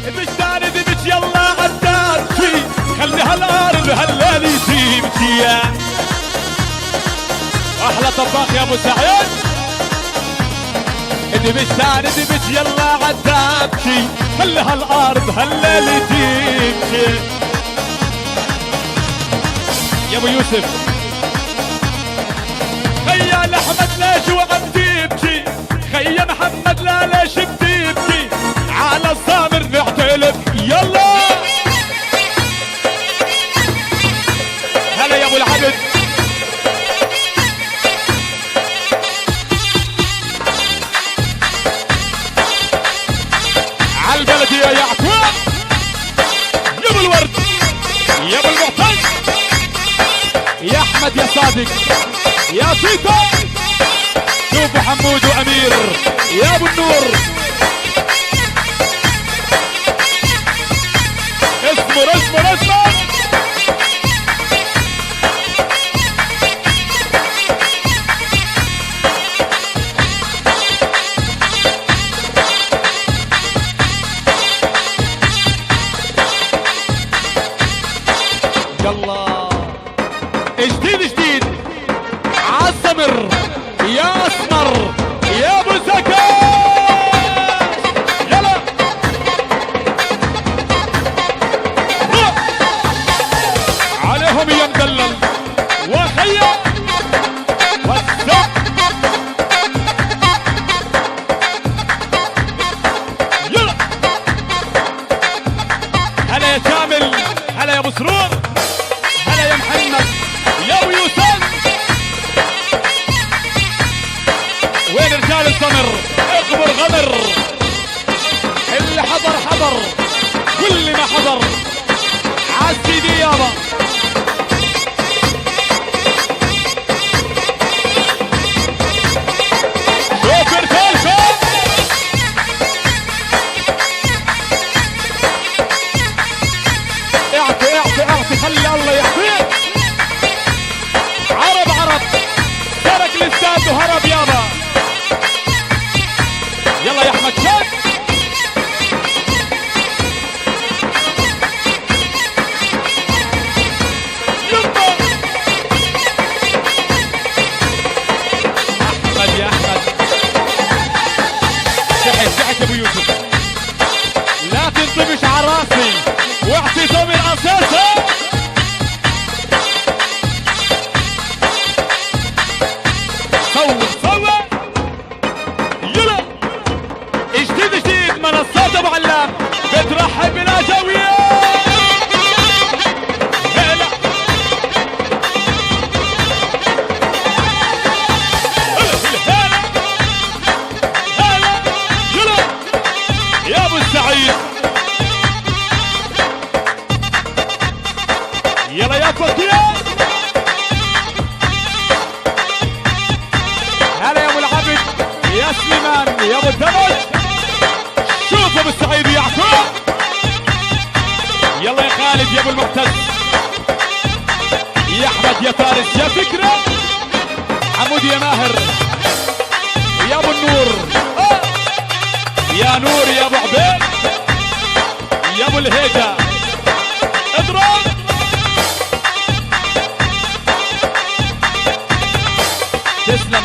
بستان ذبت يلا عداتي خلي هالارض هالليل يجيبك يا احلى طباخ يا ابو سعيد. بستان ذبت يلا عداتي خلي هالارض هالليل يجيبك يا ابو يوسف. خيال احمد ليش وعم تبكي خيا محمد لا ليش بتبكي على الصامر نعتلف يلا. هلا يا ابو العبد. عالبلد يا يعقوب يا ابو الورد يا ابو المعتز يا احمد يا صادق يا تيتو شوفوا حمود وامير يا ابو النور. اصبر يلا جديد عالسمر يا اسمر يا ابو زكا يلا. عليهم يا مدلل وخيا والسب يلا. هلا يا كامل هلا يا ابو سرور هلا يا محمد يا ابو يوسف. وين رجال السمر اغمر غمر اللي حضر واللي ما حضر عالسيدي يابا. شوف رجالكم اعطي خلي الله يحفظك. عرب ترك الاستاد وهرب يابا. يلا يا احمد شاد يلا. احمد يا احمد شحت يا ابو يوسف لا تنطبش على راسي واعتصامي اساسا. صور يلا. جديد منصات ابو علام بترحب بالاجاويه. هلا يلا يا ابو السعيد يلا يا فكيه. هلا يا ابو العبد يا سليمان يا ابو الدمج. شوف ابو السعيد يعقوب يلا يا خالد يا ابو المعتز يا احمد يا فارس يا فكره حمود يا ماهر يا ابو النور يا نور يا ابو عبيد يا ابو الهيجه. اضرب تسلم.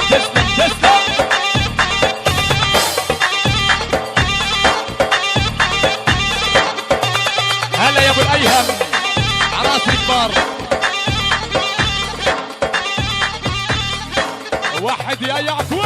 هلا يا ابو الايهم عراس الكبار. واحد يا يعقوب